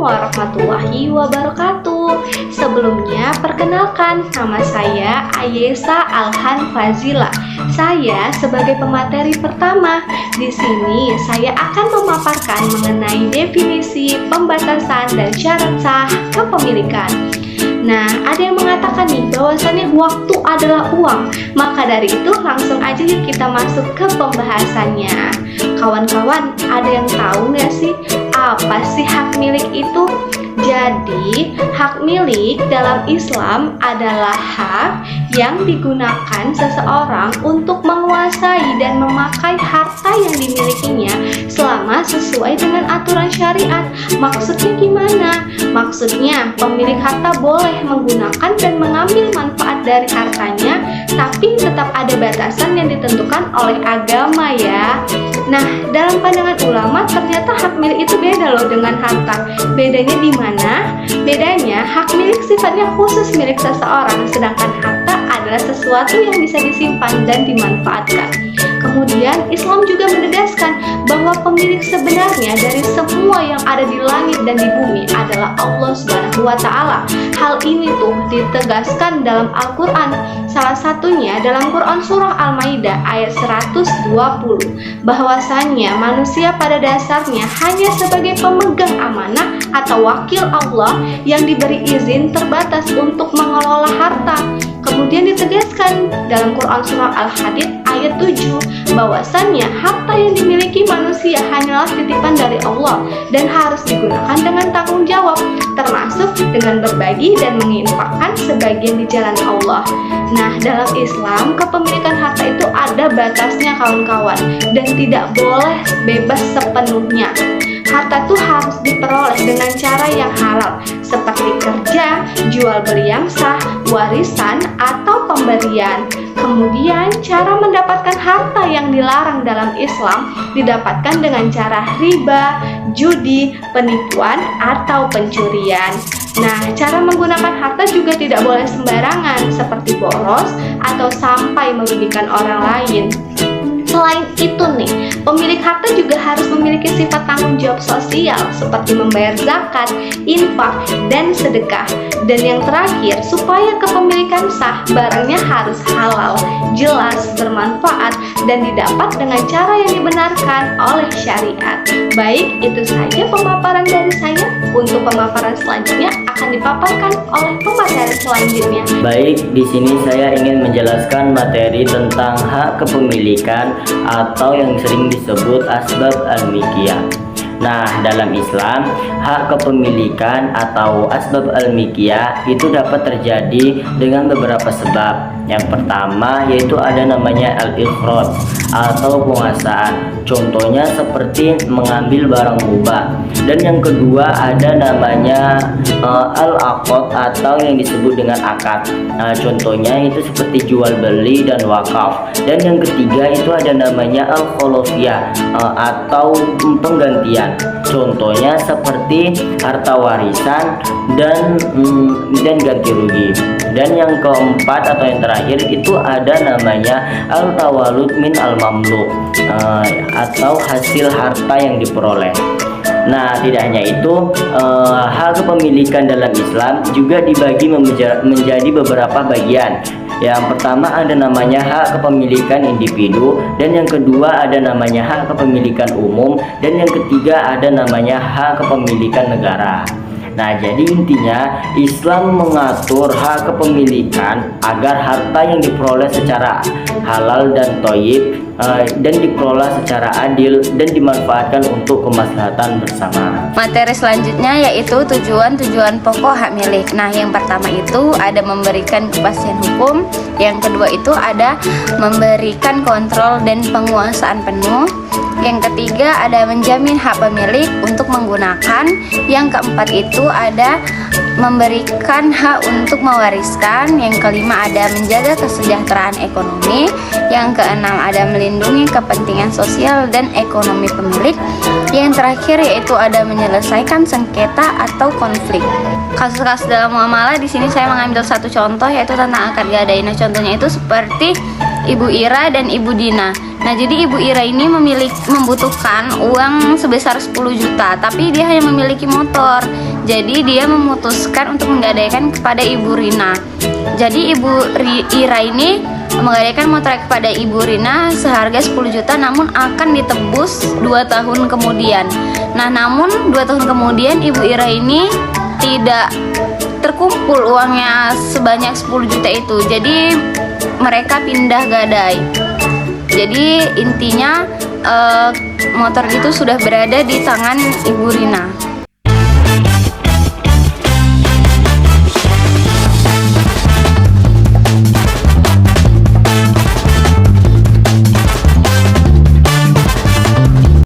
warahmatullahi wabarakatuh. Sebelumnya, perkenalkan, nama saya Ayesa Alhan Fazila. Saya sebagai pemateri pertama. Di sini saya akan memaparkan mengenai definisi, pembatasan, dan syarat sah kepemilikan. Nah, ada yang mengatakan nih bahwasannya waktu adalah uang. Maka dari itu langsung aja yuk kita masuk ke pembahasannya. Kawan-kawan, ada yang tahu nggak sih apa sih hak milik itu? Jadi, hak milik dalam Islam adalah hak yang digunakan seseorang untuk menguasai dan memakai harta yang dimilikinya selama sesuai dengan aturan syariat. Maksudnya gimana? Maksudnya, pemilik harta boleh menggunakan dan mengambil manfaat dari hartanya, tapi tetap ada batasan yang ditentukan oleh agama ya. Nah, dalam pandangan ulama ternyata hak milik itu beda loh dengan harta. Bedanya di mana? Bedanya, hak milik sifatnya khusus milik seseorang, sedangkan harta adalah sesuatu yang bisa disimpan dan dimanfaatkan. Kemudian, Islam juga menegaskan bahwa pemilik sebenarnya dari semua yang ada di langit dan di bumi adalah Allah Subhanahu wa Ta'ala. Hal ini tuh ditegaskan dalam Al-Quran. Salah satunya dalam Quran Surah Al-Maidah ayat 120, bahwasannya manusia pada dasarnya hanya sebagai pemegang amanah atau wakil Allah yang diberi izin terbatas untuk mengelola harta. Kemudian ditegaskan dalam Quran Surah Al-Hadid ayat 7, bahwasannya harta yang dimiliki manusia hanyalah titipan dari Allah dan harus digunakan dengan tanggung jawab, termasuk dengan berbagi dan menginfakkan sebagian di jalan Allah. Nah, dalam Islam, kepemilikan harta itu ada batasnya kawan-kawan, dan tidak boleh bebas sepenuhnya. Harta itu harus diperoleh dengan cara yang halal, seperti kerja, jual beli yang sah, warisan, atau pemberian. Kemudian, cara mendapatkan harta yang dilarang dalam Islam didapatkan dengan cara riba, judi, penipuan, atau pencurian. Nah, cara menggunakan harta juga tidak boleh sembarangan, seperti boros atau sampai merugikan orang lain. Selain itu nih, pemilik harta juga harus memiliki sifat tanggung jawab sosial seperti membayar zakat, infak, dan sedekah. Dan yang terakhir, supaya kepemilikan sah, barangnya harus halal, jelas, bermanfaat, dan didapat dengan cara yang dibenarkan oleh syariat. Baik, itu saja pemaparan dari saya. Untuk pemaparan selanjutnya akan dipaparkan oleh pemateri selanjutnya. Baik, di sini saya ingin menjelaskan materi tentang hak kepemilikan atau yang sering disebut asbab al-milkiyah. Nah, dalam Islam, hak kepemilikan atau asbab al-milkiyah itu dapat terjadi dengan beberapa sebab. Yang pertama yaitu ada namanya al-ikhraj atau penguasaan. Contohnya seperti mengambil barang mubah. Dan yang kedua ada namanya al-aqd atau yang disebut dengan akad. Nah, contohnya itu seperti jual beli dan wakaf. Dan yang ketiga itu ada namanya al-khulafiyah atau penggantian. Contohnya seperti harta warisan dan ganti rugi. Dan yang keempat atau yang terakhir itu ada namanya al-tawalud min al-mamluk atau hasil harta yang diperoleh. Nah, tidak hanya itu, hak kepemilikan dalam Islam juga dibagi menjadi beberapa bagian. Yang pertama ada namanya hak kepemilikan individu, dan yang kedua ada namanya hak kepemilikan umum, dan yang ketiga ada namanya hak kepemilikan negara. Nah, jadi intinya Islam mengatur hak kepemilikan agar harta yang diperoleh secara halal dan thayyib dan dikelola secara adil dan dimanfaatkan untuk kemaslahatan bersama. Materi selanjutnya yaitu tujuan pokok hak milik. Nah, yang pertama itu ada memberikan kepastian hukum, yang kedua itu ada memberikan kontrol dan penguasaan penuh, yang ketiga ada menjamin hak pemilik untuk menggunakan, yang keempat itu ada memberikan hak untuk mewariskan, yang kelima ada menjaga kesejahteraan ekonomi, yang keenam ada melindungi melindungi kepentingan sosial dan ekonomi pemilik. Yang terakhir yaitu ada menyelesaikan sengketa atau konflik. Kasus-kasus dalam muamalah di sini saya mengambil satu contoh yaitu tentang akad gadai. Nah, contohnya itu seperti Ibu Ira dan Ibu Dina. Nah, jadi Ibu Ira ini membutuhkan uang sebesar 10 juta, tapi dia hanya memiliki motor. Jadi dia memutuskan untuk menggadaikan kepada Ibu Rina. Jadi Ibu Ira ini menggadaikan motor kepada Ibu Rina seharga 10 juta, namun akan ditebus 2 tahun kemudian. Nah, namun 2 tahun kemudian Ibu Ira ini tidak terkumpul uangnya sebanyak 10 juta itu. Jadi mereka pindah gadai. Jadi intinya motor itu sudah berada di tangan Ibu Rina.